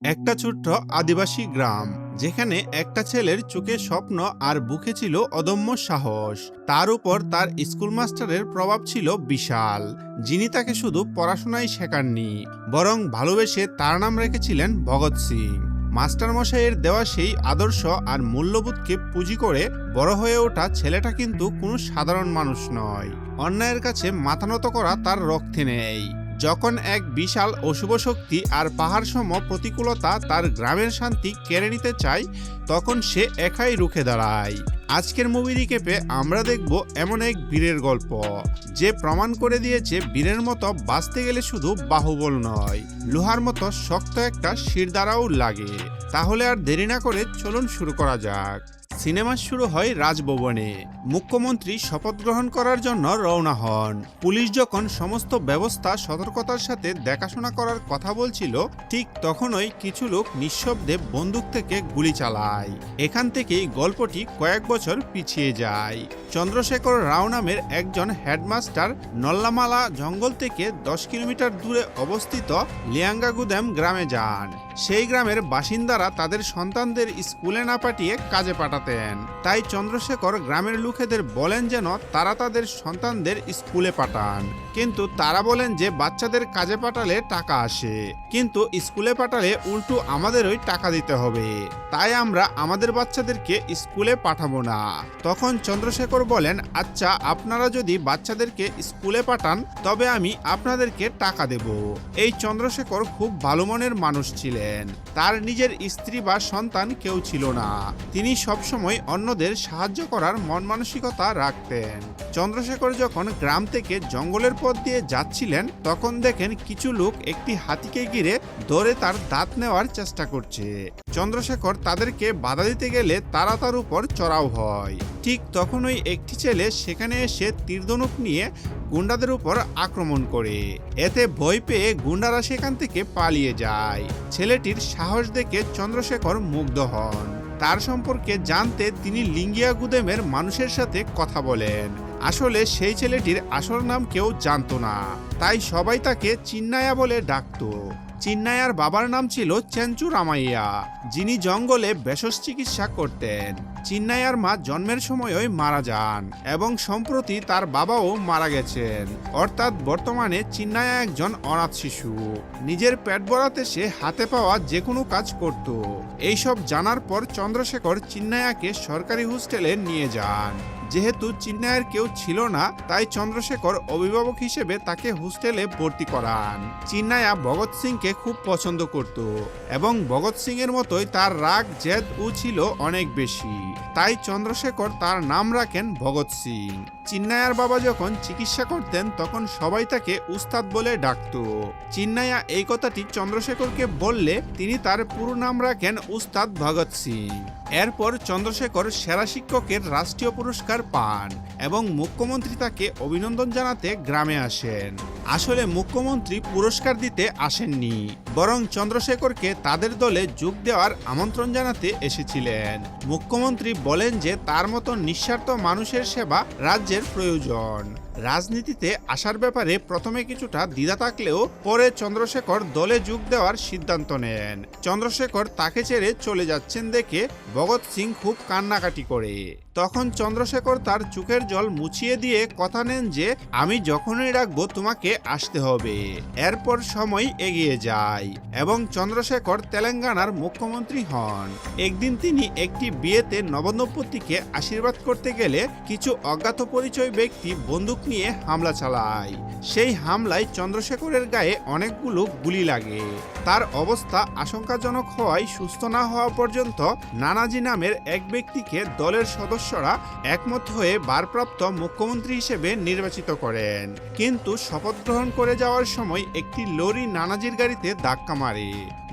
একটা ছোট্ট আদিবাসী গ্রাম যেখানে একটা ছেলের চোখে স্বপ্ন আর বুকে ছিল অদম্য সাহস। তার উপর তার স্কুল মাস্টারের প্রভাব ছিল বিশাল, যিনি তাকে শুধু পড়াশোনাই শেখাননি, বরং ভালোবেসে তার নাম রেখেছিলেন ভগৎ সিং। মাস্টার মশাইয়ের দেওয়া সেই আদর্শ আর মূল্যবোধকে পুঁজি করে বড় হয়ে ওঠা ছেলেটা কিন্তু কোনো সাধারণ মানুষ নয়। অন্যায়ের কাছে মাথা নত করা তার রক্তে নেই। যখন এক বিশাল অশুভ শক্তি আর পাহাড় সম প্রতিকূলতা তার গ্রামের শান্তি কেড়ে নিতে চায়, তখন সে একাই রুখে দাঁড়ায়। আজকের মুভি রিক্যাপে আমরা দেখব এমন এক বীরের গল্প, যে প্রমাণ করে দিয়েছে বীরের মতো বাঁচতে গেলে শুধু বাহুবল নয়, লোহার মতো শক্ত একটা শিরদাঁড়াও লাগে। তাহলে আর দেরি না করে চলুন শুরু করা যাক। সিনেমা শুরু হয় রাজভবনে। মুখ্যমন্ত্রী শপথ গ্রহণ করার জন্য রওনা হন। পুলিশ যখন সমস্ত ব্যবস্থা সতর্কতার সাথে দেখাশোনা করার কথা বলছিল, ঠিক তখনই কিছু লোক নিঃশব্দে বন্দুক থেকে গুলি চালায়। এখান থেকেই গল্পটি কয়েক বছর পিছিয়ে যায়। চন্দ্রশেখর রাও নামের একজন হেডমাস্টার নল্লামালা জঙ্গল থেকে 10 কিলোমিটার দূরে অবস্থিত লিয়াঙ্গাগুদেম গ্রামে যান। সেই গ্রামের বাসিন্দারা তাদের সন্তানদের স্কুলে না পাঠিয়ে কাজে পাঠাতেন। তাই চন্দ্রশেখর গ্রামের লোকেদের বলেন যেন তারা তাদের সন্তানদের স্কুলে পাঠান, কিন্তু তারা বলেন যে বাচ্চাদের কাজে পাঠালে টাকা আসে, কিন্তু স্কুলে পাঠালে উল্টো আমাদেরই টাকা দিতে হবে, তাই আমরা আমাদের বাচ্চাদেরকে স্কুলে পাঠাবো না। তখন চন্দ্রশেখর বলেন, আচ্ছা, আপনারা যদি বাচ্চাদেরকে স্কুলে পাঠান তবে আমি আপনাদেরকে টাকা দেব। এই চন্দ্রশেখর খুব ভালো মনের মানুষ ছিলেন। তার নিজের স্ত্রী বা সন্তান কেউ ছিল না। তিনি সবসময় অন্যদের সাহায্য করার মন মানসিকতা রাখতেন। চন্দ্রশেখর যখন গ্রাম থেকে জঙ্গলের পথ দিয়ে যাচ্ছিলেন, তখন দেখেন কিছু লোক একটি হাতিকে ঘিরে ধরে তার দাঁত নেওয়ার চেষ্টা করছে। চন্দ্রশেখর তাদেরকে বাধা দিতে গেলে তারা তার উপর চড়াও হয়। ঠিক তখনই একটি ছেলে সেখানে এসে তীরধনুক নিয়ে গুন্ডাদের উপর আক্রমণ করে। এতে ভয় পেয়ে গুন্ডারা সেখান থেকে পালিয়ে যায়। ছেলেটির সাহস দেখে চন্দ্রশেখর মুগ্ধ হন। তার সম্পর্কে জানতে তিনি লিঙ্গিয়াগুদেমের মানুষের সাথে কথা বলেন। আসলে সেই ছেলেটির আসল নাম কেউ জানতো না, তাই সবাই তাকে চিন্নায়া বলে ডাকতো। চিন্নায়ার বাবার নাম ছিল চেঞ্চু রামাইয়া, যিনি জঙ্গলে ভেষজ চিকিৎসা করতেন। চিন্নায়ার মা জন্মের সময়ই মারা যান এবং সম্প্রতি তার বাবাও মারা গেছেন, অর্থাৎ বর্তমানে চিন্নায়া একজন অনাথ শিশু। নিজের পেট ভরাতে সে হাতে পাওয়া যে কোনো কাজ করত। এইসব জানার পর চন্দ্রশেখর চিন্নায়াকে সরকারি হোস্টেলে নিয়ে যান। যেহেতু চিন্নায়ার কেউ ছিল না, তাই চন্দ্রশেখর অভিভাবক হিসেবে তাকে হোস্টেলে ভর্তি করান। চিন্নায়া ভগৎ সিংকে খুব পছন্দ করত এবং ভগৎ সিং এর মতোই তার রাগ জেদ ছিল অনেক বেশি, তাই চন্দ্রশেখর তার নাম রাখেন ভগৎ সিং। চিন্নায়ার বাবা যখন চিকিৎসা করতেন তখন সবাই তাকে উস্তাদ বলে ডাকত। চিন্নায়া এই কথাটি চন্দ্রশেখরকে বললে তিনি তার পুরো নাম রাখেন উস্তাদ ভগৎ সিং। এরপর চন্দ্রশেখর সেরা শিক্ষকের রাষ্ট্রীয় পুরস্কার পান এবং মুখ্যমন্ত্রী তাকে অভিনন্দন জানাতে গ্রামে আসেন। আসলে মুখ্যমন্ত্রী পুরস্কার দিতে আসেননি, বরং চন্দ্রশেখরকে তাদের দলে যোগ দেওয়ার আমন্ত্রণ জানাতে এসেছিলেন। মুখ্যমন্ত্রী বলেন যে তার মতো নিঃস্বার্থ মানুষের সেবা রাজ্যের প্রয়োজন। রাজনীতিতে আসার ব্যাপারে প্রথমে কিছুটা দ্বিধা থাকলেও পরে চন্দ্রশেখর দলে যোগ দেওয়ার সিদ্ধান্ত নেন। চন্দ্রশেখর তাকে ছেড়ে চলে যাচ্ছেন দেখে ভগৎ সিং খুব কান্নাকাটি করে। তখন চন্দ্রশেখর তার চোখের জল মুছিয়ে দিয়ে কথা নেন যে আমি যখনই ডাকবো তোমাকে আসতে হবে। এরপর সময় এগিয়ে যায় এবং চন্দ্রশেখর তেলেঙ্গানার মুখ্যমন্ত্রী হন। একদিন তিনি একটি বিয়েতে নবদম্পতিকে আশীর্বাদ করতে গেলে কিছু অজ্ঞাত পরিচয় ব্যক্তি বন্দুক নিয়ে হামলা চালায়। সেই হামলায় চন্দ্রশেখরের গায়ে অনেকগুলো গুলি লাগে। তার অবস্থা আশঙ্কাজনক হওয়ায় সুস্থ না হওয়া পর্যন্ত নানাজি নামের এক ব্যক্তিকে দলের সদস্যরা একমত হয়ে ভারপ্রাপ্ত মুখ্যমন্ত্রী হিসেবে নির্বাচিত করেন। কিন্তু শপথ গ্রহণ করে যাওয়ার সময় একটি লরি নানাজির গাড়িতে ধাক্কা মারে।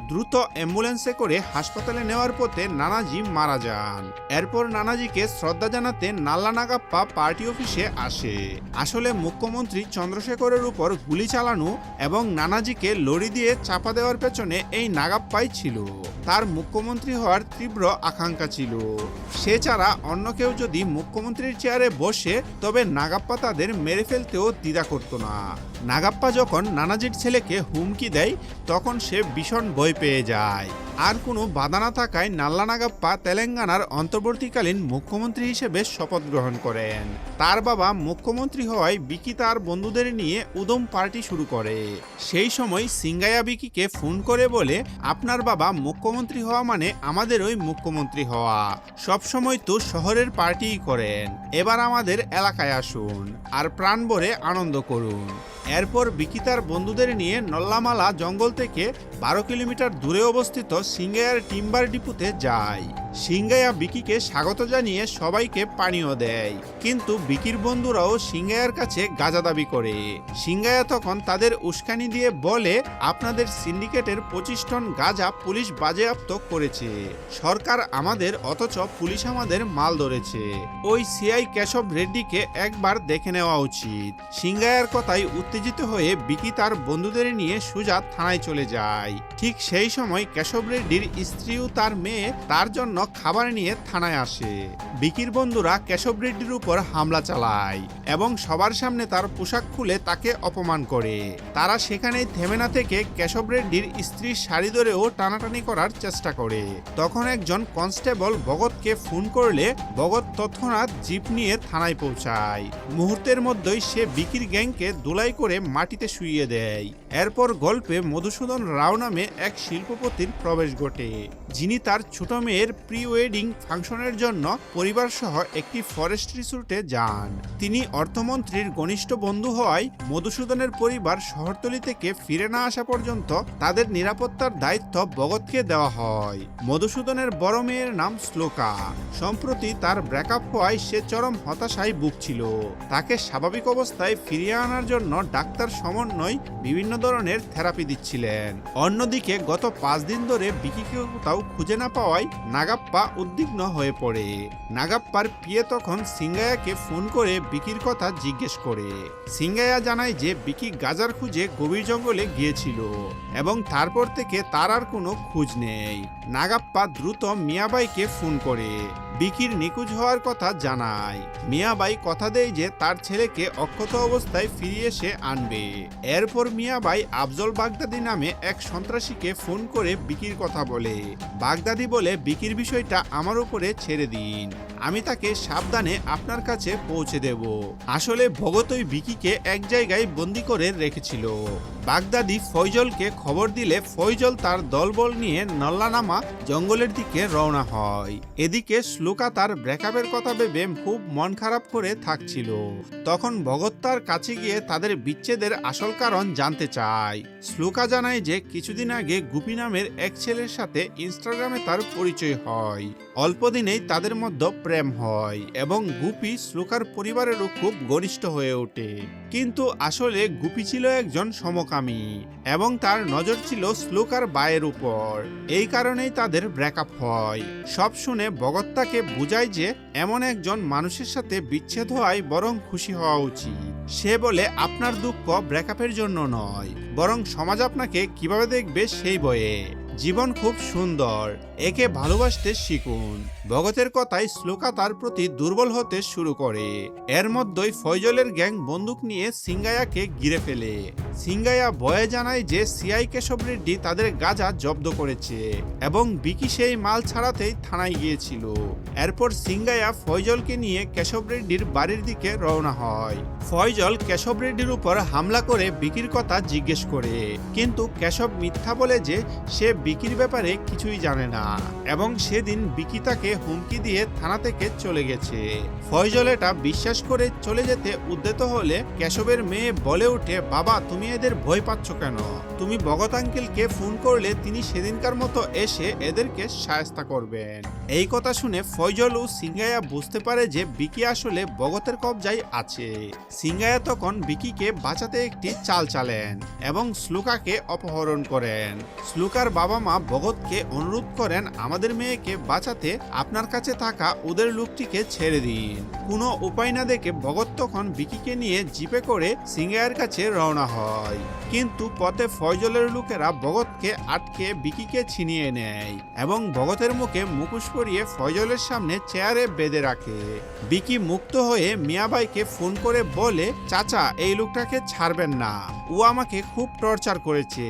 দ্রুত অ্যাম্বুলেন্সে করে হাসপাতালে নেওয়ার পথে নানাজি মারা যান। এরপর নানাজিকে শ্রদ্ধা জানাতে নাল্লা নাগাপ্পা পার্টি অফিসে আসে। আসলে মুখ্যমন্ত্রী চন্দ্রশেখরের উপর গুলি চালানো এবং নানাজিকে লরি দিয়ে চাপা দেওয়ার পেছনে এই নাগাপ্পাই ছিল। তার মুখ্যমন্ত্রী হওয়ার তীব্র আকাঙ্ক্ষা ছিল। সে ছাড়া অন্য কেউ যদি মুখ্যমন্ত্রীর চেয়ারে বসে তবে নাগাপ্পা তাদের মেরে ফেলতেও দ্বিধা করত না। নাগাপ্পা যখন নানাজির ছেলেকে হুমকি দেয় তখন সে ভীষণ ভয় পেয়ে যায়। আর কোনো বাধা না থাকায় নাল্লা নাগাপ্পা তেলেঙ্গানার অন্তর্বর্তীকালীন মুখ্যমন্ত্রী হিসেবে শপথ গ্রহণ করেন। তার বাবা মুখ্যমন্ত্রী হওয়ায় বিকি তার বন্ধুদের নিয়ে উদম পার্টি শুরু করে। সেই সময় সিঙ্গায়া বিকিকে ফোন করে বলে, আপনার বাবা মুখ্যমন্ত্রী হওয়া মানে আমাদেরই মুখ্যমন্ত্রী হওয়া, সব সময় তো শহরের পার্টিই করেন, এবার আমাদের এলাকায় আসুন আর প্রাণ ভরে আনন্দ করুন। এরপর বিকি তার বন্ধুদের নিয়ে নল্লামালা জঙ্গল থেকে 12 কিলোমিটার দূরে অবস্থিত সিঙ্গায়ার টিম্বার ডিপুতে যায়। সিঙ্গায়া বিকিকে স্বাগত জানিয়ে সবাইকে পানীয় দেয়, কিন্তু বিকির বন্ধুরাও সিঙ্গায়ার কাছে গাঁজা দাবি করে। সিঙ্গায়া তখন তাদের উস্কানি দিয়ে বলে, আপনাদের সিন্ডিকেটের 25 টন গাঁজা পুলিশ বাজেয়াপ্ত করেছে, সরকার আমাদের, অথচ পুলিশ আমাদের মাল ধরেছে, ওই সিআই কেশব রেড্ডিকে একবার দেখে নেওয়া উচিত। সিঙ্গায়ার কথায় উত্তেজিত হয়ে বিকি তার বন্ধুদের নিয়ে সোজা থানায় চলে যায়। ঠিক সেই সময় কেশব রেড্ডির স্ত্রী ও তার মেয়ে তার জন্য খাবার নিয়ে থানায় আসে। বিকির বন্ধুরা কেশব রেড্ডির উপর হামলা চালায় এবং সবার সামনে তার পোশাক খুলে তাকে অপমান করে। তারা সেখানেই থেমে না থেকে কেশব রেড্ডির স্ত্রীর শাড়ি ধরেও টানাটানি করার চেষ্টা করে। তখন একজন কনস্টেবল ভগতকে ফোন করলে ভগত তৎক্ষণাৎ জিপ নিয়ে থানায় পৌঁছায়। মুহূর্তের মধ্যেই সে বিকির গ্যাংকে ধুলাই করে মাটিতে শুইয়ে দেয়। এরপর গল্পে মধুসূদন রাও নামে এক শিল্পপতির প্রবেশ ঘটে, যিনি তার ছোট মেয়ের প্রি ওয়েডিং ফাংশনের জন্য পরিবার সহ একটি ফরেস্ট রিসোর্টে যান। তিনি অর্থমন্ত্রীর ঘনিষ্ঠ বন্ধু হওয়ায় মধুসূদনের পরিবার শহরতলি থেকে ফিরে না আসা পর্যন্ত তাদের নিরাপত্তার দায়িত্ব ভগতকে দেওয়া হয়। মধুসূদনের বড় মেয়ের নাম শ্লোকা। সম্প্রতি তার ব্রেকআপ হওয়ায় সে চরম হতাশায় ভুগছিল। তাকে স্বাভাবিক অবস্থায় ফিরিয়ে আনার জন্য ডাক্তার সমন্বয় বিভিন্ন ধরনের থেরাপি দিচ্ছিলেন। অন্যদিকে গত 5 দিন ধরে বিকিকে কোথাও খুঁজে না পাওয়ায় নাগাপ্পা উদ্বিগ্ন হয়ে পড়ে। নাগাপ্পার পিয়ে তখন সিঙ্গায়াকে ফোন করে বিকির কথা জিজ্ঞেস করে। সিঙ্গায়া জানায় যে বিকি গাজার খুঁজে গভীর জঙ্গলে গিয়েছিল এবং তারপর থেকে তার আর কোনো খোঁজ নেই। নাগাপ্পা দ্রুত মিয়াবাইকে ফোন করে বিকির নিখোঁজ হওয়ার কথা জানায়। মিয়াবাই কথা দেয় যে তার ছেলেকে অক্ষত অবস্থায় ফিরিয়ে এসে আনবে। এরপর মিয়াবাই আফজল বাগদাদি নামে এক সন্ত্রাসীকে ফোন করে বিকির কথা বলে। বাগদাদি বলে, বিকির বিষয়টা আমার উপরে ছেড়ে দিন, আমি তাকে সাবধানে আপনার কাছে পৌঁছে দেব। আসলে ভগতই বিকিকে এক জায়গায় বন্দি করে রেখেছিল। বাগদাদি ফয়জলকে খবর দিলে ফয়জল তার দলবল নিয়ে নল্লানামা জঙ্গলের দিকে রওনা হয়। এদিকে শ্লোকা তার ব্রেকআপের কথা ভেবে খুব মন খারাপ করে থাকছিল। তখন ভগত তার কাছে গিয়ে তাদের বিচ্ছেদের আসল কারণ জানতে চায়। শ্লোকা জানায় যে কিছুদিন আগে গুপি নামের এক ছেলের সাথে ইনস্টাগ্রামে তার পরিচয় হয়। অল্প দিনেই তাদের মধ্যে প্রেম হয় এবং গুপি শ্লোকার পরিবারেরও খুব ঘনিষ্ঠ হয়ে ওঠে। কিন্তু আসলে গুপি ছিল একজন সমকামী এবং তার নজর ছিল শ্লোকার বায়ের উপর। এই কারণেই তাদের ব্রেকআপ হয়। সব শুনে ভগত তাকে বুঝায় যে এমন একজন মানুষের সাথে বিচ্ছেদ হওয়ায় বরং খুশি হওয়া উচিত। সে বলে, আপনার দুঃখ ব্রেকআপের জন্য নয়, বরং সমাজ আপনাকে কিভাবে দেখবে সেই ভয়ে। জীবন খুব সুন্দর, একে ভালোবাসতে শিখুন। ভগতের কথায় শ্লোকা তার প্রতি দুর্বল হতে শুরু করে। এর মধ্যেই ফয়জলের গ্যাং বন্দুক নিয়ে সিঙ্গায়াকে ঘিরে ফেলে। সিঙ্গায়া ভয়ে জানায় যে সিআই কেশব রেড্ডি তাদের গাঁজা জব্দ করেছে এবং বিকি সেই মাল ছাড়াতেই থানায় গিয়েছিল। এরপর সিঙ্গায়া ফয়জলকে নিয়ে কেশব রেড্ডির বাড়ির দিকে রওনা হয়। ফয়জল কেশব রেড্ডির উপর হামলা করে বিকির কথা জিজ্ঞেস করে, কিন্তু কেশব মিথ্যা বলে যে সে বিকির ব্যাপারে কিছুই জানে না এবং সেদিন বিকি তাকে হুমকি দিয়ে থানা থেকে চলে গেছে। ফয়জল এটা বিশ্বাস করে চলে যেতে উদ্যত হলে কেশবের মেয়ে বলে ওঠে, বাবা তুমি এদের ভয় পাচ্ছ কেন? তুমি ভগত আঙ্কেলকে ফোন করলে তিনি সেদিনকার মতো এসে এদেরকে শায়েস্তা করবেন। এই কথা শুনে ফয়জল ও সিঙ্গায়া বুঝতে পারে যে বিকি আসলে ভগতের কবজায় আছে। সিঙ্গায়া তখন বিকিকে বাঁচাতে একটি চাল চালেন এবং শ্লোকাকে অপহরণ করেন। শ্লোকার বাবা বাবা মা ভগৎকে অনুরোধ করেন আমাদের মেয়েকে বাঁচাতে আপনার কাছে থাকা ওদের লোকটিকে ছেড়ে দিন। কোনো উপায় না দেখে ভগৎ তখন বিকিকে নিয়ে জিপে করে সিঙ্গাইয়ের কাছে রওনা হয়, কিন্তু পথে ফয়জলের লোকেরা ভগৎকে আটকে বিকিকে ছিনিয়ে নেয় এবং ভগতের মুখে মুখোশ পরিয়ে ফয়জলের সামনে চেয়ারে বেঁধে রাখে। বিকি মুক্ত হয়ে মিয়াবাইকে ফোন করে বলে, চাচা এই লোকটাকে ছাড়বেন না, ও আমাকে খুব টর্চার করেছে,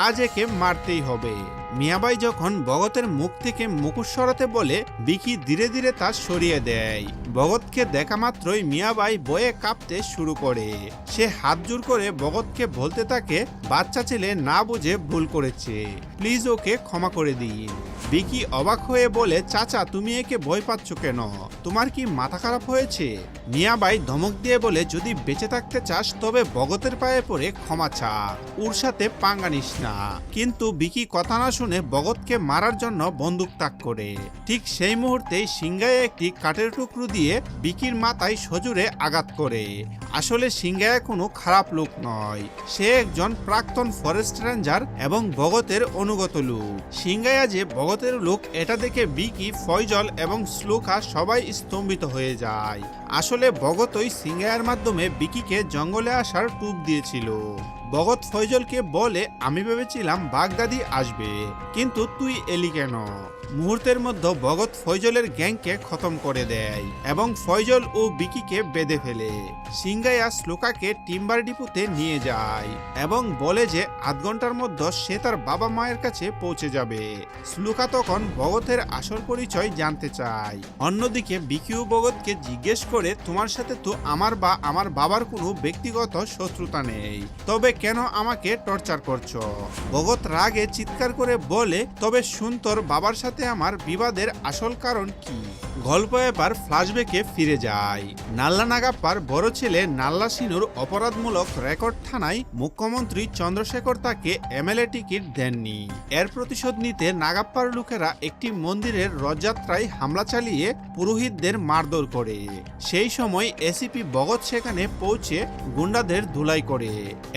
আজ একে মারতেই হবে। মিয়াবাই যখন ভগতের মুখ থেকে মুখোশ সরাতে বলে, বিকি ধীরে ধীরে তা সরিয়ে দেয়। ভগৎকে দেখা মাত্রই মিয়াবাই ভয়ে কাঁপতে শুরু করে। সে হাত জোর করে ভগৎকে বলতে থাকে, বাচ্চা ছেলে না বুঝে ভুল করেছে, প্লিজ ওকে ক্ষমা করে দিন। বিকি অবাক হয়ে বলে, চাচা তুমি একে ভয় পাচ্ছ কেন, তোমার কি মাথা খারাপ হয়েছে? মিয়াবাই ধমক দিয়ে বলে, যদি বেঁচে থাকতে চাস তবে ভগতের পায়ে পড়ে ক্ষমা চা, ওর সাথে পাঙ্গা নিস না। কিন্তু বিকি কথা না শুনে ভগৎকে মারার জন্য বন্দুক তাক করে। ঠিক সেই মুহূর্তেই সিংগাইয়া একটি কাঠের টুকরো দিয়ে বিকির মাথায় সজোরে আঘাত করে। আসলে সিংগাইয়া কোনো খারাপ লোক নয়, সে একজন প্রাক্তন ফরেস্ট রেঞ্জার এবং ভগতের অনুগত লোক। সিংগাইয়া যে ভগতের লোক এটা দেখে বিকি, ফয়জল এবং শ্লোকা সবাই স্তম্ভিত হয়ে যায়। আসলে ভগতই সিংগাইয়ার মাধ্যমে বিকিকে জঙ্গলে আসার টুপ দিয়েছিল। ভগৎ ফয়জলকে বলে, আমি ভেবেছিলাম বাগদাদি আসবে, কিন্তু তুই এলি কেন? মুহূর্তের মধ্যে ভগৎ ফয়জলের গ্যাংকে খতম করে দেয় এবং ফয়জল ও বিকিকে বেঁধে ফেলে। সিংগাইয়া শ্লোকাকে টিম্বার ডিপোতে নিয়ে যায় এবং বলে যে আধ ঘন্টার মধ্যে সে তার বাবা মায়ের কাছে পৌঁছে যাবে। শ্লোকা তখন ভগতের আসল পরিচয় জানতে চায়। অন্যদিকে বিকি ও ভগৎকে জিজ্ঞেস করে, তোমার সাথে তো আমার বা আমার বাবার কোনো ব্যক্তিগত শত্রুতা নেই, তবে কেন আমাকে টর্চার করছো? ভগৎ রাগে চিৎকার করে বলে, তবে শুন তোর বাবার সাথে আমার বিবাদের আসল কারণ কি। গল্প এবার ফ্ল্যাশব্যাকে ফিরে যায়। নাল্লা নাগাপ্পার বড় ছেলে নাল্লা সিনুর অপরাধমূলক রেকর্ড থানায় মুখ্যমন্ত্রী চন্দ্রশেখর তাকে এমএলএ টিকিট দেননি। এর প্রতিশোধ নিতে নাগাপ্পার লোকেরা একটি মন্দিরের রথযাত্রায় হামলা চালিয়ে পুরোহিতদের মারধর করে। সেই সময় এসিপি ভগৎ সেখানে পৌঁছে গুন্ডাদের ধুলাই করে।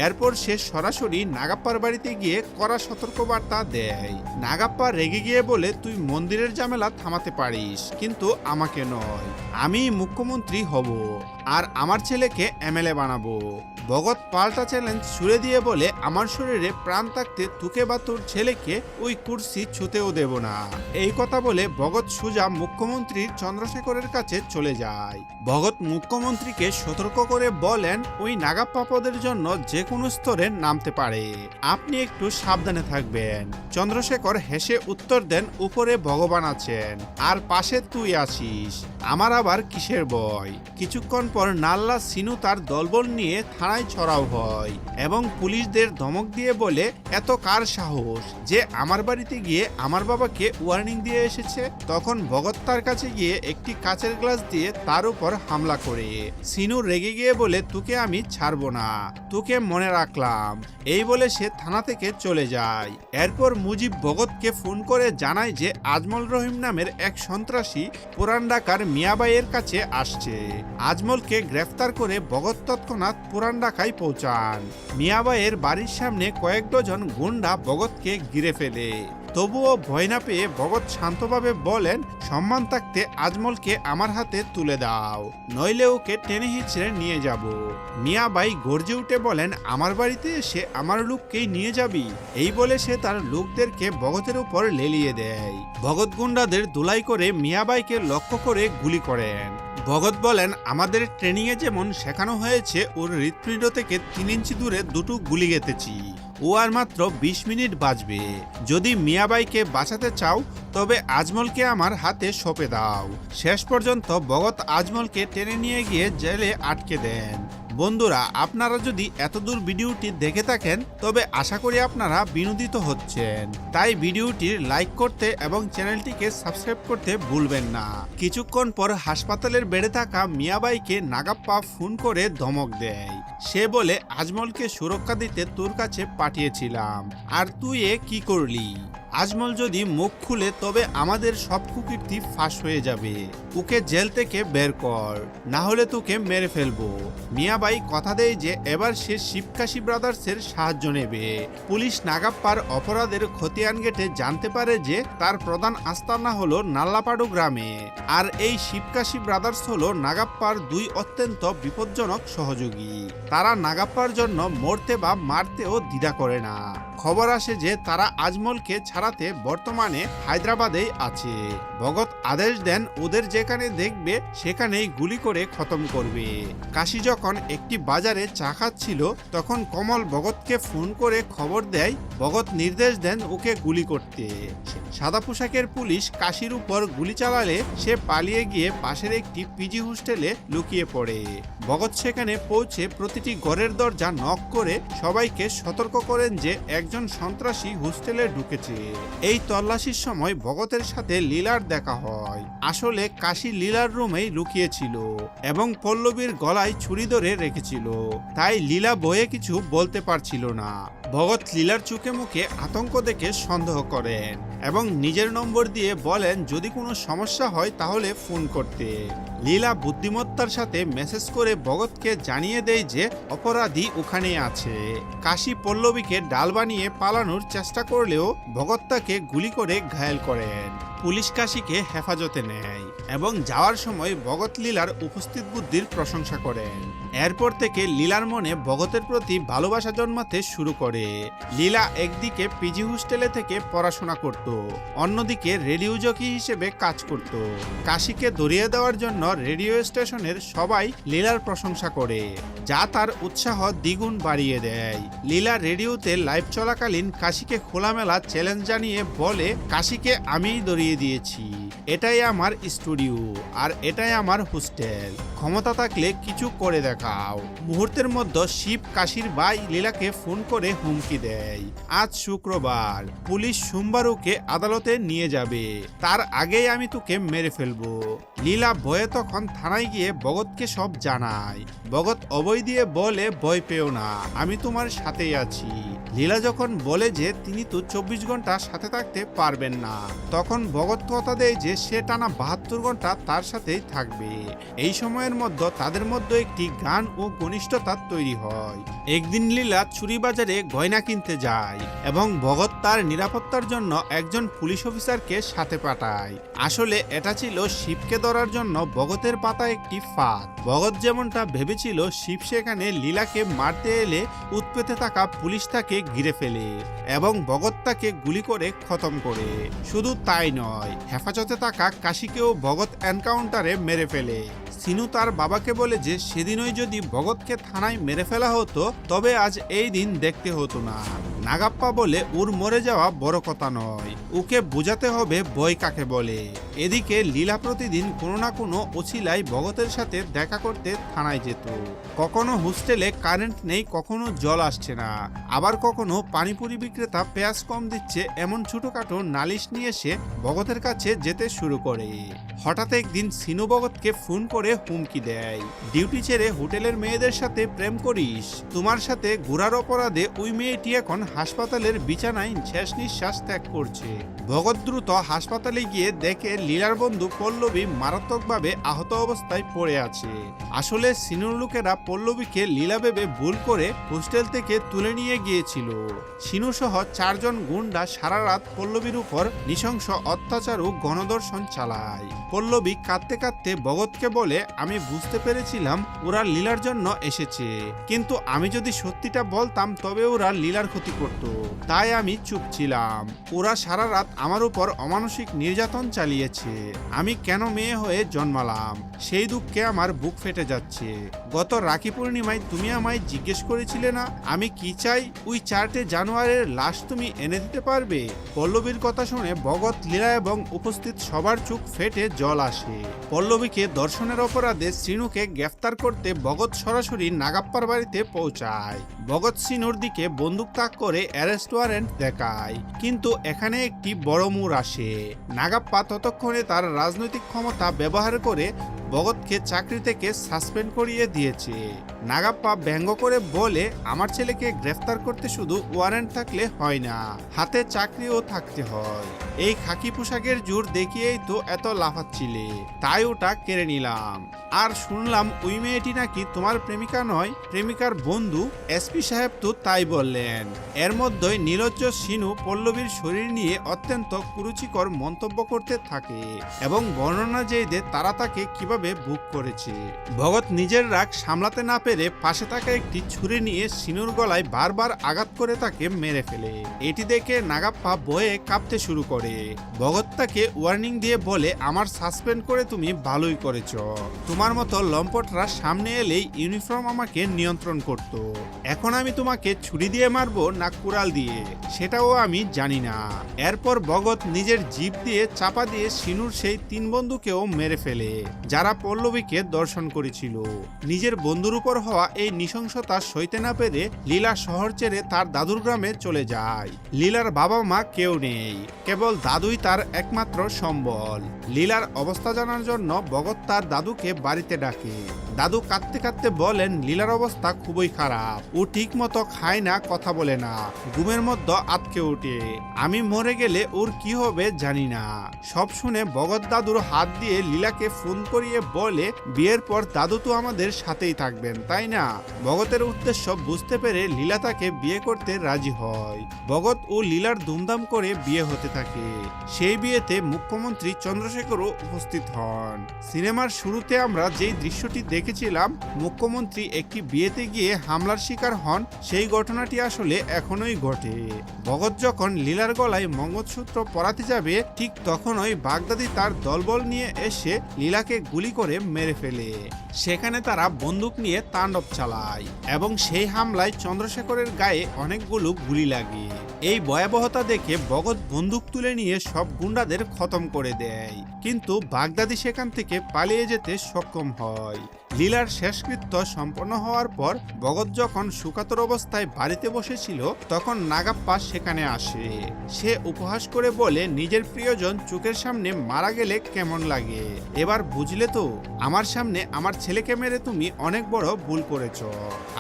এরপর সে সরাসরি নাগাপ্পার বাড়িতে গিয়ে কড়া সতর্কবার্তা দেয়। নাগাপ্পা রেগে গিয়ে বলে, তুই মন্দিরের ঝামেলা থামাতে পারিস, কিন্তু আমাকে নয়। আমি মুখ্যমন্ত্রী হব আর আমার ছেলেকে এমএলএ বানাবো। ভগৎ পাল্টা চ্যালেঞ্জ ছুড়ে দিয়ে বলে, আমার শরীরে প্রাণ থাকতে তোকে বা তোর ছেলেকে ওই কুর্সি ছুঁতেও দেব না। এই কথা বলে ভগৎ সুজা মুখ্যমন্ত্রী চন্দ্রশেখরের কাছে চলে যায়। ভগৎ মুখ্যমন্ত্রীকে সতর্ক করে বলেন, ওই নাগাপ্পা পদের জন্য যে কোনো স্তরে নামতে পারে, আপনি একটু সাবধানে থাকবেন। চন্দ্রশেখর হেসে উত্তর দেন, উপরে ভগবান আছেন আর পাশে তুই আছিস, আমার আবার কিসের ভয়? কিছুক্ষণ পর নাল্লা সিনু তার দলবল নিয়ে থানায় ছড়াও হয় এবং পুলিশদের ধমক দিয়ে বলে, এত কার সাহস যে আমার বাড়িতে গিয়ে আমার বাবাকে ওয়ার্নিং দিয়ে এসেছে? তখন ভগৎ তার কাছে গিয়ে একটি কাচের গ্লাস দিয়ে তার উপর হামলা করে। সিনু রেগে গিয়ে বলে, তোকে আমি ছাড়বো না, তোকে মনে রাখলাম। এই বলে সে থানা থেকে চলে যায়। এরপর মুজিব ভগৎকে ফোন করে জানায় যে আজমল রহিম নামের এক সন্ত্রাসী পুরান ঢাকার মিয়াবাইয়ের কাছে আসছে। আজমলকে গ্রেফতার করে ভগৎ তৎক্ষণাৎ পুরান ঢাকায় পৌঁছান। মিয়াবাইয়ের বাড়ির সামনে কয়েক ডজন গুন্ডা ভগৎকে ঘিরে ফেলে। তবুও ভয় না পেয়ে ভগৎ শান্তভাবে বলেন, সম্মান থাকতে আজমলকে আমার হাতে তুলে দাও, নইলে ওকে টেনে হিঁচড়ে নিয়ে যাব। মিয়াবাই গর্জে উঠে বলেন, আমার বাড়িতে এসে আমার লোককেই নিয়ে যাবি? এই বলে সে তার লোকদেরকে ভগতের উপর লেলিয়ে দেয়। ভগৎ গুন্ডাদের ধুলাই করে মিয়াবাইকে লক্ষ্য করে গুলি করেন। ভগৎ বলেন, আমাদের ট্রেনিং এ যেমন শেখানো হয়েছে, ওর হৃৎপিণ্ড থেকে 3 ইঞ্চি দূরে দুটো গুলি গেঁথেছি, ও আর মাত্র 20 মিনিট বাঁচবে। যদি মিয়াবাইকে বাঁচাতে চাও তবে আজমলকে আমার হাতে সঁপে দাও। শেষ পর্যন্ত ভগৎ আজমলকে টেনে নিয়ে গিয়ে জেলে আটকে দেন। বন্ধুরা, আপনারা যদি এতদূর ভিডিওটি দেখে থাকেন তবে আশা করি আপনারা বিনোদিত হচ্ছেন, তাই ভিডিওটির লাইক করতে এবং চ্যানেলটিকে সাবস্ক্রাইব করতে ভুলবেন না। কিছুক্ষণ পর হাসপাতালের বেডে থাকা মিয়াবাইকে নাগাপ্পা ফোন করে ধমক দেয়। সে বলে, আজমলকে সুরক্ষা দিতে তোর কাছে পাঠিয়েছিলাম, আর তুই এ কি করলি? আজমল যদি মুখ খুলে তবে আমাদের সব কুকীর্তি ফাঁস হয়ে যাবে। ওকে জেল থেকে বের কর, না হলে তোকে মেরে ফেলবো। মিয়াবাই কথা দেয় যে এবার সে শিবকাশী ব্রাদার্সের সাহায্য নেবে। পুলিশ নাগাপ্পার অপরাধের খতিয়ান ঘেঁটে জানতে পারে যে তার প্রধান আস্তানা হলো নাল্লাপাড়ু গ্রামে, আর এই শিবকাশী ব্রাদার্স হলো নাগাপ্পার দুই অত্যন্ত বিপজ্জনক সহযোগী। তারা নাগাপ্পার জন্য মরতে বা মারতেও দ্বিধা করে না। খবর আসে যে তারা আজমলকে ছাড়াতে বর্তমানে হায়দ্রাবাদেই আছে। ভগৎ আদেশ দেন ওদের যেখানে দেখবে সেখানেই গুলি করে খতম করবে। কাশি যখন একটি বাজারে চা খাচ্ছিল তখন কমল ভগৎকে ফোন করে খবর দেয়। ভগৎ নির্দেশ দেন ওকে গুলি করতে। সাদা পোশাকের পুলিশ কাশির উপর গুলি চালালে সে পালিয়ে গিয়ে পাশের একটি পিজি হোস্টেলে লুকিয়ে পড়ে। ভগৎ সেখানে পৌঁছে প্রতিটি ঘরের দরজা নক করে সবাইকে সতর্ক করেন যে একজন সন্ত্রাসী হোস্টেলে ঢুকেছে। এই তল্লাশির সময় ভগতের সাথে লীলার দেখা হয়। আসলে কাশি লীলার রুমেই লুকিয়েছিল এবং পল্লবীর গলায় ছুরি ধরে রেখেছিল, তাই লীলা বয়ে কিছু বলতে পারছিল না। ভগৎ লীলার চোখে মুখে আতঙ্ক দেখে সন্দেহ করেন এবং নিজের নম্বর দিয়ে বলেন যদি কোনো সমস্যা হয় তাহলে ফোন করতে। লীলা বুদ্ধিমত্তার সাথে মেসেজ করে ভগৎকে জানিয়ে দেয় যে অপরাধী ওখানে আছে। কাশি পল্লবীকে ডাল বানিয়ে পালানোর চেষ্টা করলেও ভগৎ তাকে গুলি করে ঘায়েল করেন। পুলিশ কাশিকে হেফাজতে নেয় এবং যাওয়ার সময় ভগৎ লীলার উপস্থিত বুদ্ধির প্রশংসা করেন। এরপর থেকে লীলার মনে ভগতের প্রতি ভালোবাসা জন্মাতে শুরু করে। লীলা একদিকে পিজি হোস্টেলে থেকে পড়াশোনা করত, অন্যদিকে রেডিও জকি হিসেবে কাজ করত। কাশিকে ধরিয়ে দেওয়ার জন্য রেডিও স্টেশনের সবাই লীলার প্রশংসা করে, যা তার উৎসাহ দ্বিগুণ বাড়িয়ে দেয়। লীলা রেডিওতে লাইভ চলাকালীন কাশিকে খোলামেলা চ্যালেঞ্জ জানিয়ে বলে, কাশিকে আমিই ধরিয়ে দিয়েছি, এটাই আমার স্টুডিও আর এটাই আমার হোস্টেল, ক্ষমতা থাকলে কিছু করে দেখাও। মুহূর্তের মধ্যে শিব কাশির ভাই লীলাকে ফোন করে হুমকি দেয়। আজ শুক্রবার, পুলিশ সোমবার ওকে আদালতে নিয়ে যাবে, তার আগেই আমি তোকে মেরে ফেলবো। লীলা ভয়ে তখন থানায় গিয়ে ভগৎকে সব জানায়। ভগৎ অভয় দিয়ে বলে, ভয় পেও না, আমি তোমার সাথেই আছি। লীলা যখন বলে যে তিনি তো 24 ঘন্টা সাথে থাকতে পারবেন না, তখন ভগৎ কথা দেয় যে সে টানা 72 ঘন্টা তার সাথেই থাকবে। এই সময়ের মধ্যে তাদের মধ্যে একটি গান ও ঘনিষ্ঠতা তৈরি হয়। একদিন লীলা চুরি বাজারে গয়না কিনতে যায় এবং ভগৎ তার নিরাপত্তার জন্য একজন পুলিশ অফিসারকে সাথে পাঠায়। আসলে এটা ছিল শিবকে ধরার জন্য ভগতের পাতা একটি ফাঁদ। ভগৎ যেমনটা ভেবেছিল শিব সেখানে লীলাকে মারতে এলে উৎপেতে থাকা পুলিশ তাকে ঘিরে ফেলে এবং ভগৎ তাকে গুলি করে খতম করে। শুধু তাই নয়, হেফাজতে থাকা কাশিকেও ভগৎ এনকাউন্টারে মেরে ফেলে। সিনু তার বাবাকে বলে যে সেদিনই যদি ভগৎকে থানায় মেরে ফেলা হতো তবে আজ এই দিন দেখতে হতো না। নাগাপ্পা বলে ওর মরে যাওয়া বড় কথা নয়, ওকে বোঝাতে হবে ভয় কাকে বলে। এদিকে লীলা প্রতিদিন কোনো না কোনো অছিলায় ভগতের সাথে দেখা করতে থানায় যেত। কখনো হোস্টেলে কারেন্ট নেই, কখনো জল আসছে না, আবার কখনো পানিপুরি বিক্রেতা পেঁয়াজ কম দিচ্ছে, এমন ছোটখাটো নালিশ নিয়ে এসে ভগতের কাছে যেতে শুরু করে। হঠাৎ একদিন সিনু ভগৎকে ফোন করে হুমকি দেয়, ডিউটি ছেড়ে হোটেলের মেয়েদের সাথে প্রেম করিস, তোমার সাথে ঘোরার অপরাধে ওই মেয়েটি এখন হাসপাতালের বিছানায় শেষ নিঃশ্বাস ত্যাগ করছে। ভগৎ দ্রুত হাসপাতালে গিয়ে দেখে লীলার বন্ধু পল্লবী মারাত্মকভাবে আহত অবস্থায় পড়ে আছে। আসলে সিনুর লোকেরা পল্লবীকে লীলা ভেবে ভুল করে হোস্টেল থেকে তুলে নিয়ে গিয়েছিল। সিনু সহ 4 জন গুন্ডা সারা রাত পল্লবীর উপর নৃশংস অত্যাচার ও গণধর্ষণ চালায়। পল্লবী কাঁদতে কাঁদতে ভগৎকে বলে, আমি বুঝতে পেরেছিলাম ওরা লীলার জন্য এসেছে, কিন্তু আমি যদি সত্যিটা বলতাম তবে ওরা লীলার ক্ষতি করত, তাই আমি চুপ ছিলাম। ওরা সারা রাত আমার উপর অমানসিক নির্যাতন চালিয়েছে। আমি কেন মেয়ে হয়ে জন্মালাম সেই দুঃখে আমার বুক ফেটে যাচ্ছে। গত রাখি পূর্ণিমায় তুমি আমায় জিজ্ঞেস করেছিলে না আমি কি চাই, ওই 4টে জানুয়ারির লাশ তুমি এনে দিতে পারবে? পল্লবীর কথা শুনে ভগৎ, লীলা এবং উপস্থিত সবার চোখ ফেটে জল আসে। পল্লবীকে ধর্ষণের অপরাধে সিনুকে গ্রেফতার করতে ভগৎ সরাসরি নাগাপ্পার বাড়িতে পৌঁছায়। ভগৎ সিনুর দিকে বন্দুক তাক করে অ্যারেস্ট ওয়ারেন্ট দেখায়, কিন্তু এখানে একটি বড় মোড় আসে। নাগাপ্পা ততক্ষণে তার রাজনৈতিক ক্ষমতা ব্যবহার করে ভগতকে চাকরি থেকে সাসপেন্ড করিয়ে দিয়েছে। নাগাপ্পা ব্যঙ্গ করে বলে, আমার ছেলেকে গ্রেফতার করতে শুধু ওয়ারেন্ট থাকলে হয় না, হাতে চাকরিও থাকতে হয়। এই খাকি পোশাকের জোর দেখিয়েই তো এত লাফাচ্ছিলে, তাই ওটা কেড়ে নিলাম। আর শুনলাম ওই মেয়েটি নাকি তোমার প্রেমিকা নয়, প্রেমিকার বন্ধু। এসপি সাহেব তো তাই বললেন। এর মধ্যেই নির্লজ্জ সিনু পল্লবীর শরীর নিয়ে অত্যন্ত কুরুচিকর মন্তব্য করতে থাকে এবং বর্ণনা দিয়ে তারা তাকে কিভাবে বুক করেছে। ভগৎ নিজের রাগ সামলাতে না পেরে পাশে থাকা একটি ছুরি নিয়ে সিনুর গলায় বারবার আঘাত করে তাকে মেরে ফেলে। এটি দেখে নাগাপ্পা ভয়ে কাঁপতে শুরু করে। ভগৎ তাকে ওয়ার্নিং দিয়ে বলে, আমার সাসপেন্ড করে তুমি ভালোই করেছ। তোমার মতো লম্পটরা সামনে এলেই ইউনিফর্ম আমাকে নিয়ন্ত্রণ করত। এখন আমি তোমাকে ছুরি দিয়ে মারবো না কুড়াল দিয়ে সেটাও আমি জানি না। এরপর ভগৎ নিজের জিভ দিয়ে চাপা দিয়ে সিনুর সেই 3 বন্ধুকেও মেরে ফেলে যারা পল্লবীকে দর্শন করেছিল। নিজের বন্ধুর উপর হওয়া এই নৃশংসতা সইতে না পেরে লীলা শহর ছেড়ে তার দাদুর গ্রামে চলে যায়। লীলার বাবা মা কেউ নেই, কেবল দাদুই তার একমাত্র সম্বল। লীলার অবস্থা জানার জন্য ভগৎ তার দাদুকে বাড়িতে ডাকে। দাদু কাঁদতে কাঁদতে বলেন, লীলার অবস্থা খুবই খারাপ। ও ঠিক মতো খায় না, কথা বলে না, ঘুমের মধ্যে আটকে ওঠে। আমি মরে গেলে ওর কি হবে জানি না। সব শুনে ভগৎ দাদুর হাত দিয়ে লীলাকে ফোন করিয়ে বলে, বিয়ের পর দাদু তো আমাদের সাথেই থাকবেন, তাই না? ভগতের উদ্দেশ্য বুঝতে পেরে লীলা তাকে বিয়ে করতে রাজি হয়। ভগৎ ও লীলার ধুমধাম করে বিয়ে হতে থাকে। সেই বিয়েতে মুখ্যমন্ত্রী চন্দ্রশেখরও উপস্থিত হন। সিনেমার শুরুতে আমরা যেই দৃশ্যটি দেখেছিলাম, মুখ্যমন্ত্রী একটি বিয়েতে গিয়ে হামলার শিকার হন, সেই ঘটনাটি আসলে এখনোই ঘটে। ভগৎ যখন লীলার গলায় মঙ্গলসূত্র পরাতে যাবে, ঠিক তখনই বাগদাদি তার দলবল নিয়ে এসে লীলাকে গুলি করে মেরে ফেলে। সেখানে তারা বন্দুক নিয়ে তাণ্ডব চালায় এবং সেই হামলায় চন্দ্রশেখরের গায়ে অনেকগুলো গুলি লাগে। এই ভয়াবহতা দেখে ভগৎ বন্দুক তুলে নিয়ে সব গুন্ডাদের খতম করে দেয়, কিন্তু বাগদাদি সেখান থেকে পালিয়ে যেতে সক্ষম হয়। লীলার শেষকৃত্য সম্পন্ন হওয়ার পর ভগৎ যখন সুকাতর অবস্থায় বাড়িতে বসেছিল, তখন নাগাপ্পা সেখানে আসে। সে উপহাস করে বলে, নিজের প্রিয়জন চোখের সামনে মারা গেলে কেমন লাগে? এবার বুঝলে তো, আমার সামনে আমার ছেলেকে মেরে তুমি অনেক বড় ভুল করেছ।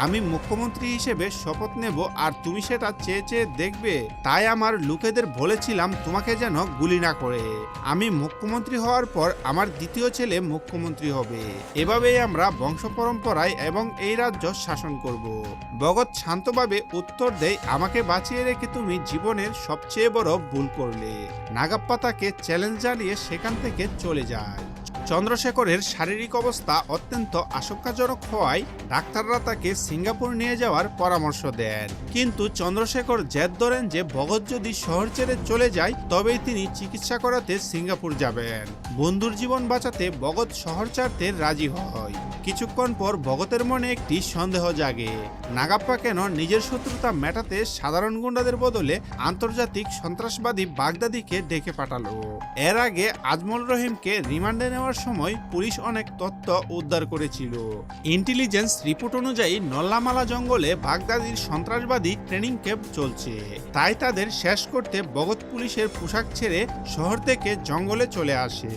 আমি মুখ্যমন্ত্রী হিসেবে শপথ নেব আর তুমি সেটা চেয়ে চেয়ে দেখবে। তাই আমার লোকেদের বলেছিলাম তোমাকে যেন গুলি না করে। আমি মুখ্যমন্ত্রী হওয়ার পর আমার দ্বিতীয় ছেলে মুখ্যমন্ত্রী হবে। এভাবেই আমরা বংশ পরম্পরায় এবং এই রাজ্য শাসন করব। ভগৎ শান্তভাবে উত্তর দেয়, আমাকে বাঁচিয়ে রেখে তুমি জীবনের সবচেয়ে বড় ভুল করলে। নাগাপ্পা তাকে চ্যালেঞ্জ জানিয়ে সেখান থেকে চলে যায়। চন্দ্রশেখরের শারীরিক অবস্থা অত্যন্ত আশঙ্কাজনক হওয়ায় ডাক্তাররা তাকে সিঙ্গাপুর নিয়ে যাওয়ার পরামর্শ দেন, কিন্তু চন্দ্রশেখর জেদ ধরেন যে ভগৎ যদি শহর ছেড়ে চলে যায় তবেই তিনি চিকিৎসা করাতে সিঙ্গাপুর যাবেন। বন্ধুর জীবন বাঁচাতে ভগৎ শহর ছাড়তে রাজি হয়। কিছুক্ষণ পর ভগতের মনে একটি সন্দেহ জাগে, নাগাপ্পা কেন নিজের শত্রুতা মেটাতে সাধারণ গুন্ডাদের বদলে আন্তর্জাতিক সন্ত্রাসবাদী বাগদাদিকে ডেকে পাঠালো। এর আগে আজমল রহিমকে রিমান্ডে নেওয়ার সময় পুলিশ অনেক তথ্য উদ্ধার করেছিল। ইন্টেলিজেন্স রিপোর্ট অনুযায়ী নল্লামালা জঙ্গলে বাগদাদির সন্ত্রাসবাদী ট্রেনিং ক্যাম্প চলছে, তাই তাদের শেষ করতে ভগৎ পুলিশের পোশাক ছেড়ে শহর থেকে জঙ্গলে চলে আসে।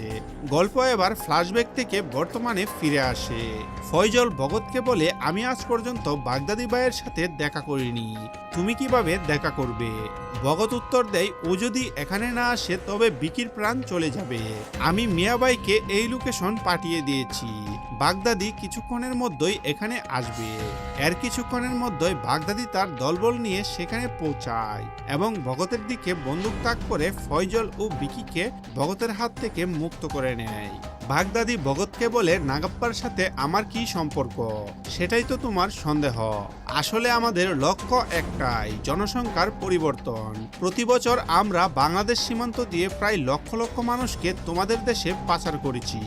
গল্প এবার ফ্ল্যাশব্যাক থেকে বর্তমানে ফিরে আসে। ফয়জল ভগৎকে বলে, আমি আজ পর্যন্ত বাগদাদি ভাইয়ের সাথে দেখা করিনি, তুমি কিভাবে দেখা করবে? ভগৎ উত্তর দেয়, ও যদি এখানে না আসে তবে বিকির প্রাণ চলে যাবে। আমি মিয়াবাইকে এই লোকেশন পাঠিয়ে দিয়েছি, বাগদাদি কিছুক্ষণের মধ্যেই এখানে আসবে। এর কিছুক্ষণের মধ্যেই বাগদাদি তার দলবল নিয়ে সেখানে পৌঁছায় এবং ভগতের দিকে বন্দুক তাক করে ফয়জল ও বিকিকে ভগতের হাত থেকে মুক্ত করে নেয়। বাগদাদি ভগৎকে বলে, নাগাপ্পার সাথে আমার কি সম্পর্ক সেটাই তো তোমার সন্দেহ। আসলে আমাদের লক্ষ্য একটাই, জনসংখ্যার পরিবর্তন। প্রতি বছর আমরা বাংলাদেশ সীমান্ত দিয়ে প্রায় লক্ষ লক্ষ মানুষকে তোমাদের দেশে পাচার করেছি।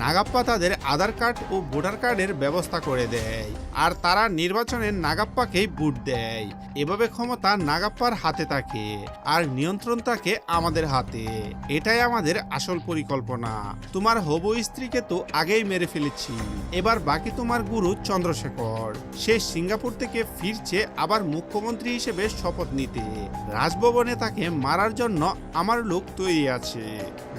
নাগাপ্পা তাদের আধার কার্ড ও ভোটার কার্ডের ব্যবস্থা করে দেয় আর তারা নির্বাচনে নাগাপ্পাকেই ভোট দেয়। এভাবে ক্ষমতা নাগাপ্পার হাতে থাকে আর নিয়ন্ত্রণ থাকে আমাদের হাতে। এটাই আমাদের আসল পরিকল্পনা। তোমার হবু স্ত্রীকে তো আগেই মেরে ফেলেছি, এবার বাকি তোমার গুরু চন্দ্রশেখর। সে সিঙ্গাপুর থেকে ফিরছে আবার মুখ্যমন্ত্রী হিসেবে শপথ নিতে। রাজভবনে তাকে মারার জন্য আমার লোক তৈরি আছে।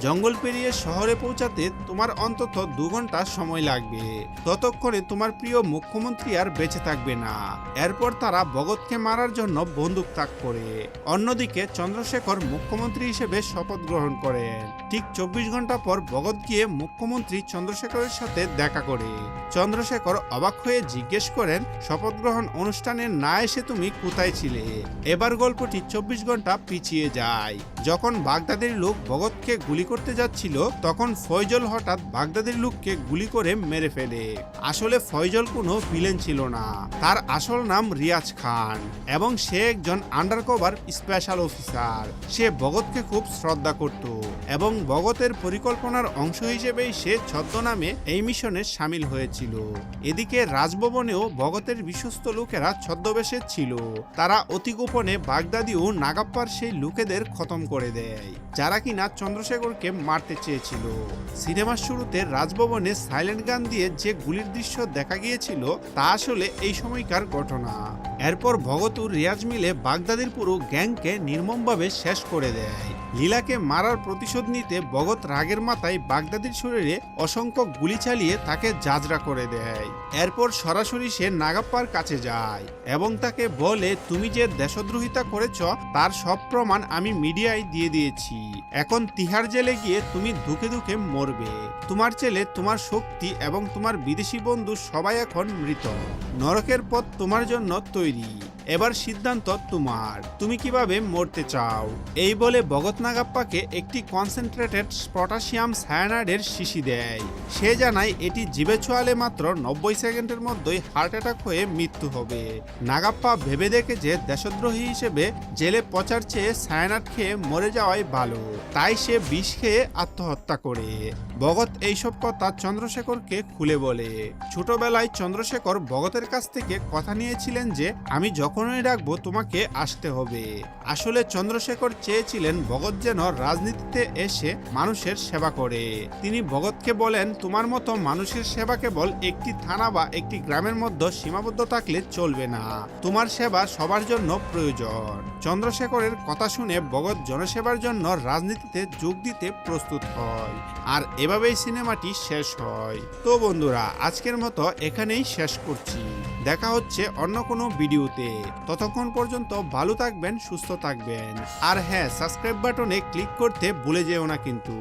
জঙ্গল পেরিয়ে শহরে পৌঁছাতে তোমার অন্তত অন্তত 2 ঘন্টা সময় লাগবে। ততক্ষণে তোমার প্রিয় মুখ্যমন্ত্রী আর বেঁচে থাকবে না। এরপর তারা ভগতকে মারার জন্য বন্দুক তাক করে। অন্যদিকে চন্দ্রশেখর মুখ্যমন্ত্রী হিসেবে শপথ গ্রহণ করেন। ঠিক 24 ঘন্টা পর ভগত গিয়ে মুখ্যমন্ত্রী চন্দ্রশেখরের সাথে দেখা করে। চন্দ্রশেখর অবাক হয়ে জিজ্ঞেস করেন, শপথ গ্রহণ অনুষ্ঠানে না এসে তুমি কোথায় ছিলে? এবার গল্পটি 24 ঘন্টা পিছিয়ে যায়। যখন বাগদাদের লোক ভগতকে গুলি করতে যাচ্ছিল, তখন ফয়জল হঠাৎ বাগদাদের লোককে গুলি করে মেরে ফেলে। আসলে ফয়জল কোনো ভিলেন ছিল না, তার আসল নাম রিয়াজ খান এবং সে একজন আন্ডারকভার স্পেশাল অফিসার। সে ভগতকে খুব শ্রদ্ধা করত এবং ভগতের পরিকল্পনার অংশ হিসেবেই সে ছদ্মনামে এই মিশনে সামিল হয়েছিল। এদিকে রাজভবনেও ভগতের বিশ্বস্ত লোকেরা ছদ্মবেশে ছিল। তারা অতি গোপনে বাগদাদি ও নাগাপ্পার সেই লোকেদের খতম করে দেয়, যারা কিনা চন্দ্রশেখরকে মারতে চেয়েছিল। সিনেমার শুরুতে রাজভবনে সাইলেন্ট গান দিয়ে যে গুলির দৃশ্য দেখা গিয়েছিল তা আসলে এই সময়কার ঘটনা। এরপর ভগত ও রিয়াজ মিলে বাগদাদির পুরো গ্যাংকে নির্মমভাবে শেষ করে দেয়। লীলাকে মারার প্রতিশোধ নিতে ভগত রাগের মাথায় বাগদাদির শরীরে অসংখ্য গুলি চালিয়ে তাকে জাজরা করে দেয়। এরপর সরাসরি সে নাগাপ্পার কাছে যায় এবং তাকে বলে, তুমি যে দেশদ্রোহিতা করেছ তার সব প্রমাণ আমি মিডিয়ায় দিয়ে দিয়েছি। এখন তিহার জেলে গিয়ে তুমি দুঃখে দুঃখে মরবে। তোমার ছেলে, তোমার শক্তি এবং তোমার বিদেশি বন্ধু সবাই এখন মৃত। নরকের পথ তোমার জন্য তৈরি। এবার সিদ্ধান্ত তোমার, তুমি কিভাবে মরতে চাও? এই বলে ভগত নাগাপ্পাকে একটি কনসেন্ট্রেটেড পটাশিয়াম সায়ানাইডের শিশি দেয়। সে জানায় এটি জিভে ছোঁয়ালে মাত্র 90 সেকেন্ডের মধ্যেই হার্ট অ্যাটাক হয়ে মৃত্যু হবে। নাগাপ্পা ভেবে দেখে যে দেশদ্রোহী হিসেবে জেলে পচার চেয়ে সায়ানাইড খেয়ে মরে যাওয়াই ভালো, তাই সে বিষ খেয়ে আত্মহত্যা করে। ভগত এইসব কথা চন্দ্রশেখরকে খুলে বলে। ছোটবেলায় চন্দ্রশেখর ভগতের কাছ থেকে কথা নিয়েছিলেন যে আমি যখনই ডাকবো তোমাকে আসতে হবে। আসলে চন্দ্রশেখর চেয়েছিলেন ভগত যেন রাজনীতিতে এসে মানুষের সেবা করে। তিনি ভগতকে বলেন, তোমার মতো মানুষের সেবা কেবল একটি থানা বা একটি গ্রামের মধ্যে সীমাবদ্ধ থাকলে চলবে না, তোমার সেবা সবার জন্য প্রয়োজন। চন্দ্রশেখরের কথা শুনে ভগত জনসেবার জন্য রাজনীতিতে যোগ দিতে প্রস্তুত হয়। আর এভাবেই সিনেমাটি শেষ হয়। তো বন্ধুরা, আজকের মতো এখানেই শেষ করছি। দেখা হচ্ছে অন্য কোনো ভিডিওতে। ততক্ষণ পর্যন্ত ভালো থাকবেন, সুস্থ থাকবেন। আর হ্যাঁ, সাবস্ক্রাইব বাটনে ক্লিক করতে ভুলে যেও না কিন্তু।